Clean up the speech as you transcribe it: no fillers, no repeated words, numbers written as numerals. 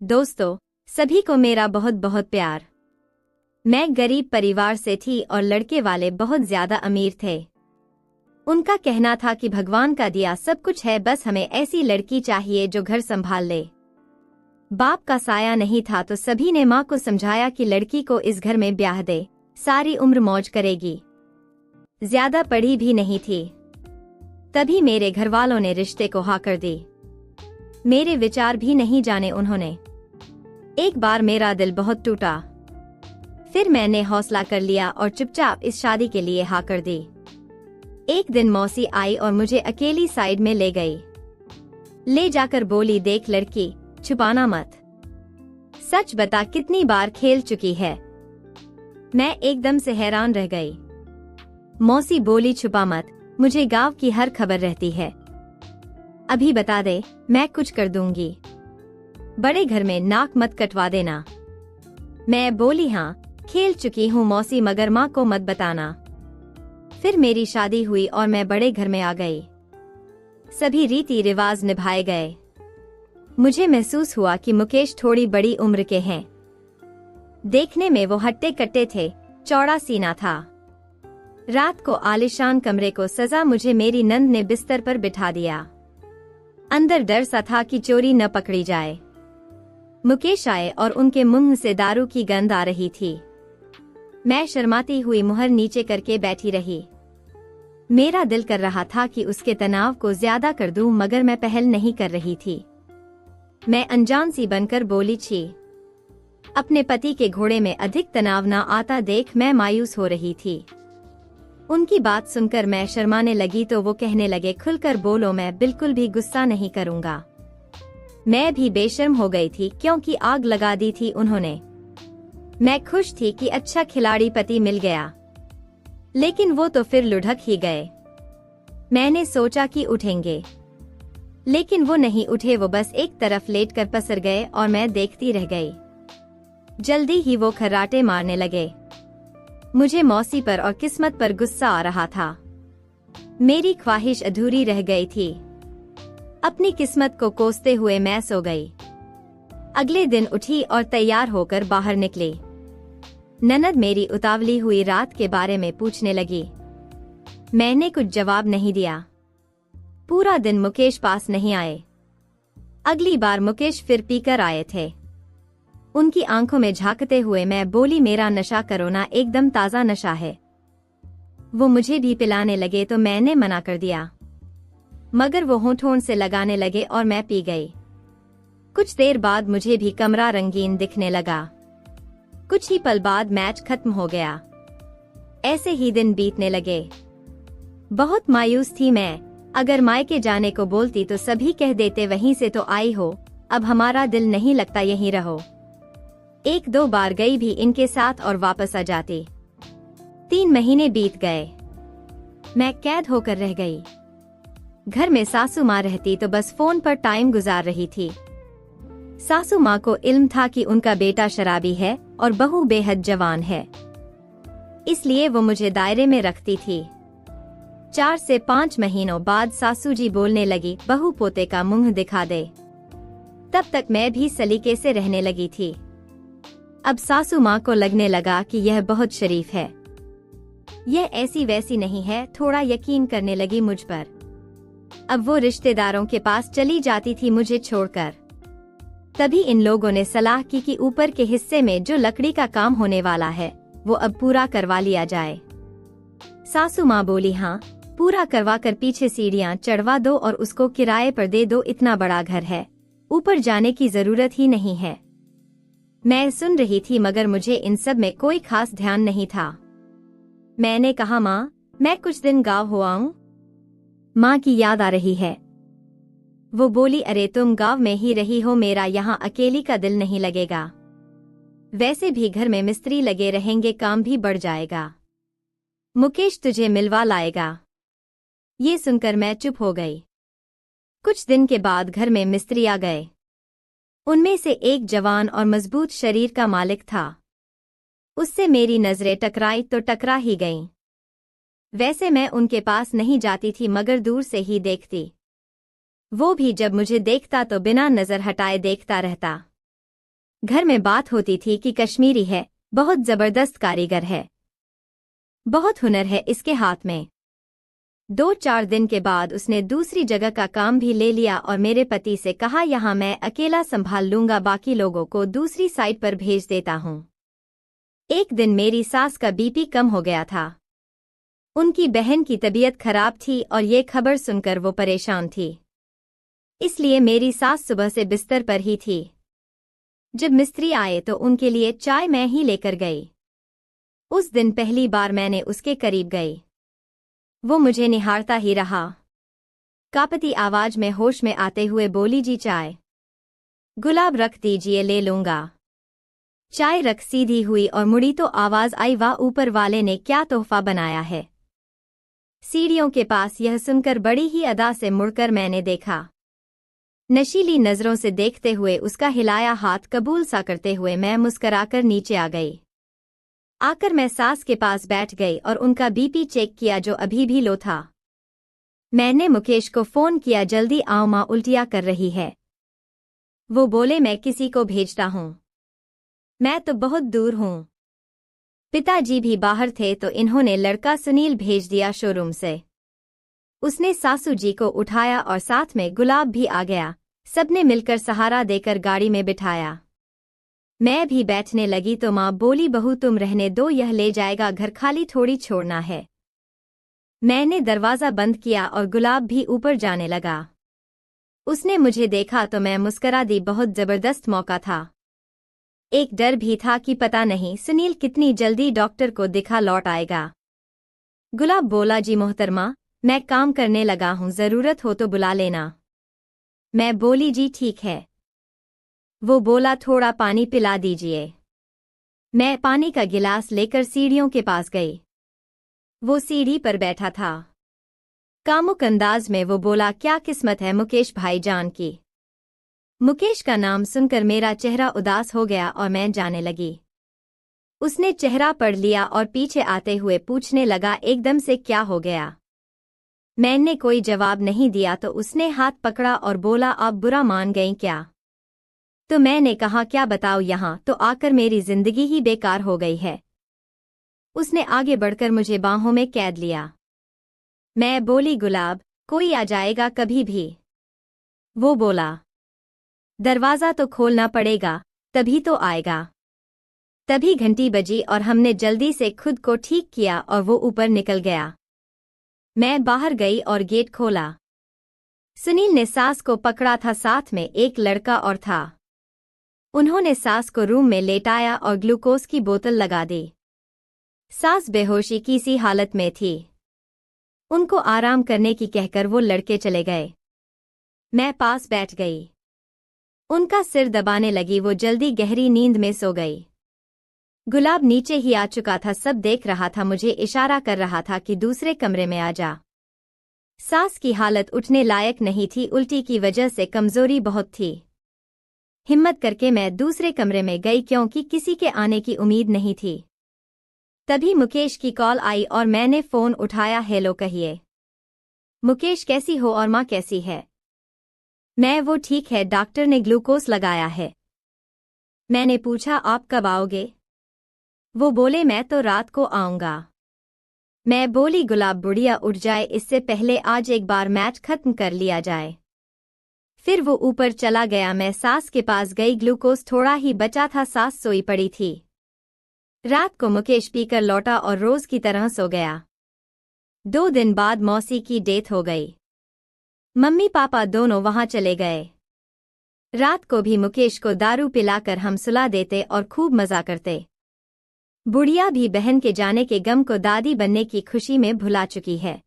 दोस्तों, सभी को मेरा बहुत बहुत प्यार। मैं गरीब परिवार से थी और लड़के वाले बहुत ज्यादा अमीर थे। उनका कहना था कि भगवान का दिया सब कुछ है, बस हमें ऐसी लड़की चाहिए जो घर संभाल ले। बाप का साया नहीं था तो सभी ने माँ को समझाया कि लड़की को इस घर में ब्याह दे, सारी उम्र मौज करेगी। ज्यादा पढ़ी भी नहीं थी। तभी मेरे घरवालों ने रिश्ते को हाँ कर दी। मेरे विचार भी नहीं जाने उन्होंने। एक बार मेरा दिल बहुत टूटा। फिर मैंने हौसला कर लिया और चुपचाप इस शादी के लिए हाँ कर दी। एक दिन मौसी आई और मुझे अकेली साइड में ले गई। ले जाकर बोली, देख लड़की, छुपाना मत। सच बता, कितनी बार खेल चुकी है। मैं एकदम से हैरान रह गई। मौसी बोली, छुपा मत, मुझे गांव की हर खबर रहती है। अभी बता दे, मैं कुछ कर दूंगी। बड़े घर में नाक मत कटवा देना। मैं बोली, हाँ खेल चुकी हूँ मौसी, मगर माँ को मत बताना। फिर मेरी शादी हुई और मैं बड़े घर में आ गई। सभी रीति रिवाज निभाए गए। मुझे महसूस हुआ कि मुकेश थोड़ी बड़ी उम्र के हैं। देखने में वो हट्टे कट्टे थे, चौड़ा सीना था। रात को आलीशान कमरे को सजा मुझे मेरी नंद ने बिस्तर पर बिठा दिया। अंदर डर सा था कि चोरी न पकड़ी जाए। मुकेश आए और उनके मुंह से दारू की गंध आ रही थी। मैं शर्माती हुई मुहर नीचे करके बैठी रही। मेरा दिल कर रहा था कि उसके तनाव को ज्यादा कर दूं, मगर मैं पहल नहीं कर रही थी। मैं अनजान सी बनकर बोली, छी। अपने पति के घोड़े में अधिक तनाव ना आता देख मैं मायूस हो रही थी। उनकी बात सुनकर मैं शर्माने लगी तो वो कहने लगे, खुलकर बोलो, मैं बिल्कुल भी गुस्सा नहीं करूंगा। मैं भी बेशर्म हो गई थी क्योंकि आग लगा दी थी उन्होंने। मैं खुश थी कि अच्छा खिलाड़ी पति मिल गया, लेकिन वो तो फिर लुढ़क ही गए। मैंने सोचा कि उठेंगे, लेकिन वो नहीं उठे। वो बस एक तरफ लेटकर पसर गए और मैं देखती रह गई। जल्दी ही वो खर्राटे मारने लगे। मुझे मौसी पर और किस्मत पर गुस्सा आ रहा था। मेरी ख्वाहिश अधूरी रह गई थी। अपनी किस्मत को कोसते हुए मैं सो गई। अगले दिन उठी और तैयार होकर बाहर निकली। ननद मेरी उतावली हुई रात के बारे में पूछने लगी। मैंने कुछ जवाब नहीं दिया। पूरा दिन मुकेश पास नहीं आए। अगली बार मुकेश फिर पीकर आए थे। उनकी आंखों में झांकते हुए मैं बोली, मेरा नशा करो ना, एकदम ताजा नशा है। वो मुझे भी पिलाने लगे तो मैंने मना कर दिया, मगर वो होंठ से लगाने लगे और मैं पी गई। कुछ देर बाद मुझे भी कमरा रंगीन दिखने लगा। कुछ ही पल बाद मैच खत्म हो गया। ऐसे ही दिन बीतने लगे। बहुत मायूस थी मैं। अगर मायके जाने को बोलती तो सभी कह देते, वहीं से तो आई हो, अब हमारा दिल नहीं लगता, यहीं रहो। एक दो बार गई भी इनके साथ और वापस आ जाती। 3 महीने बीत गए। मैं कैद होकर रह गई। घर में सासू माँ रहती तो बस फोन पर टाइम गुजार रही थी। सासू माँ को इल्म था कि उनका बेटा शराबी है और बहू बेहद जवान है, इसलिए वो मुझे दायरे में रखती थी। 4 से 5 महीनों बाद सासू जी बोलने लगी, बहू पोते का मुंह दिखा दे। तब तक मैं भी सलीके से रहने लगी थी। अब सासू माँ को लगने लगा कि यह बहुत शरीफ है, यह ऐसी वैसी नहीं है। थोड़ा यकीन करने लगी मुझ पर। अब वो रिश्तेदारों के पास चली जाती थी मुझे छोड़कर। तभी इन लोगों ने सलाह की कि ऊपर के हिस्से में जो लकड़ी का काम होने वाला है वो अब पूरा करवा लिया जाए। सासू माँ बोली, हाँ पूरा करवा कर पीछे सीढ़ियाँ चढ़वा दो और उसको किराए पर दे दो। इतना बड़ा घर है, ऊपर जाने की जरूरत ही नहीं है। मैं सुन रही थी मगर मुझे इन सब में कोई खास ध्यान नहीं था। मैंने कहा, माँ मैं कुछ दिन गाँव हो आऊं, माँ की याद आ रही है। वो बोली, अरे तुम गांव में ही रही हो, मेरा यहाँ अकेली का दिल नहीं लगेगा। वैसे भी घर में मिस्त्री लगे रहेंगे, काम भी बढ़ जाएगा। मुकेश तुझे मिलवा लाएगा। ये सुनकर मैं चुप हो गई। कुछ दिन के बाद घर में मिस्त्री आ गए। उनमें से एक जवान और मजबूत शरीर का मालिक था। उससे मेरी नजरें टकराई तो टकरा ही गईं। वैसे मैं उनके पास नहीं जाती थी, मगर दूर से ही देखती। वो भी जब मुझे देखता तो बिना नजर हटाए देखता रहता। घर में बात होती थी कि कश्मीरी है, बहुत जबरदस्त कारीगर है, बहुत हुनर है इसके हाथ में। 2-4 दिन के बाद उसने दूसरी जगह का काम भी ले लिया और मेरे पति से कहा यहाँ मैं अकेला संभाल लूंगा, बाकी लोगों को दूसरी साइड पर भेज देता हूँ। एक दिन मेरी सास का बीपी कम हो गया था। उनकी बहन की तबीयत खराब थी और ये खबर सुनकर वो परेशान थी। इसलिए मेरी सास सुबह से बिस्तर पर ही थी। जब मिस्त्री आए तो उनके लिए चाय मैं ही लेकर गई। उस दिन पहली बार मैंने उसके करीब गई। वो मुझे निहारता ही रहा। कांपती आवाज में होश में आते हुए बोली, जी चाय। गुलाब रख दीजिए, ले लूंगा। चाय रख सीधी हुई और मुड़ी तो आवाज आई, वाह ऊपर वाले ने क्या तोहफा बनाया है। सीढ़ियों के पास यह सुनकर बड़ी ही अदा से मुड़कर मैंने देखा। नशीली नजरों से देखते हुए उसका हिलाया हाथ कबूल सा करते हुए मैं मुस्कराकर नीचे आ गई। आकर मैं सास के पास बैठ गई और उनका बीपी चेक किया जो अभी भी लो था। मैंने मुकेश को फोन किया, जल्दी आओ माँ उल्टियाँ कर रही है। वो बोले मैं किसी को भेजता हूँ, मैं तो बहुत दूर हूँ। पिताजी भी बाहर थे तो इन्होंने लड़का सुनील भेज दिया शोरूम से। उसने सासू जी को उठाया और साथ में गुलाब भी आ गया। सबने मिलकर सहारा देकर गाड़ी में बिठाया। मैं भी बैठने लगी तो माँ बोली, बहू तुम रहने दो, यह ले जाएगा, घर खाली थोड़ी छोड़ना है। मैंने दरवाजा बंद किया और गुलाब भी ऊपर जाने लगा। उसने मुझे देखा तो मैं मुस्करा दी, बहुत जबरदस्त मौका था। एक डर भी था कि पता नहीं सुनील कितनी जल्दी डॉक्टर को दिखा लौट आएगा। गुलाब बोला, जी मोहतरमा, मैं काम करने लगा हूँ, जरूरत हो तो बुला लेना। मैं बोली, जी ठीक है। वो बोला, थोड़ा पानी पिला दीजिए। मैं पानी का गिलास लेकर सीढ़ियों के पास गई। वो सीढ़ी पर बैठा था। कामुक अंदाज में वो बोला, क्या किस्मत है मुकेश भाईजान की। मुकेश का नाम सुनकर मेरा चेहरा उदास हो गया और मैं जाने लगी। उसने चेहरा पढ़ लिया और पीछे आते हुए पूछने लगा, एकदम से क्या हो गया। मैंने कोई जवाब नहीं दिया तो उसने हाथ पकड़ा और बोला, आप बुरा मान गईं क्या। तो मैंने कहा, क्या बताओ, यहाँ तो आकर मेरी जिंदगी ही बेकार हो गई है। उसने आगे बढ़कर मुझे बाहों में कैद लिया। मैं बोली, गुलाब, कोई आ जाएगा कभी भी। वो बोला, दरवाजा तो खोलना पड़ेगा, तभी तो आएगा। तभी घंटी बजी और हमने जल्दी से खुद को ठीक किया और वो ऊपर निकल गया। मैं बाहर गई और गेट खोला। सुनील ने सास को पकड़ा था, साथ में एक लड़का और था। उन्होंने सास को रूम में लेटाया और ग्लूकोज की बोतल लगा दी। सास बेहोशी की सी हालत में थी। उनको आराम करने की कहकर वो लड़के चले गए। मैं पास बैठ गई। उनका सिर दबाने लगी, वो जल्दी गहरी नींद में सो गई। गुलाब नीचे ही आ चुका था, सब देख रहा था, मुझे इशारा कर रहा था कि दूसरे कमरे में आ जा। सास की हालत उठने लायक नहीं थी, उल्टी की वजह से कमजोरी बहुत थी। हिम्मत करके मैं दूसरे कमरे में गई क्योंकि किसी के आने की उम्मीद नहीं थी। तभी मुकेश की कॉल आई और मैंने फोन उठाया, हेलो कहिए। मुकेश, कैसी हो और माँ कैसी है। मैं, वो ठीक है, डॉक्टर ने ग्लूकोज लगाया है। मैंने पूछा, आप कब आओगे। वो बोले, मैं तो रात को आऊंगा। मैं बोली, गुलाब बुढ़िया उठ जाए, इससे पहले आज एक बार मैच खत्म कर लिया जाए। फिर वो ऊपर चला गया। मैं सास के पास गई, ग्लूकोज थोड़ा ही बचा था, सास सोई पड़ी थी। रात को मुकेश पीकर लौटा और रोज की तरह सो गया। 2 दिन बाद मौसी की डेथ हो गई। मम्मी पापा दोनों वहां चले गए। रात को भी मुकेश को दारू पिलाकर हम सुला देते और खूब मजा करते। बुढ़िया भी बहन के जाने के गम को दादी बनने की खुशी में भुला चुकी है।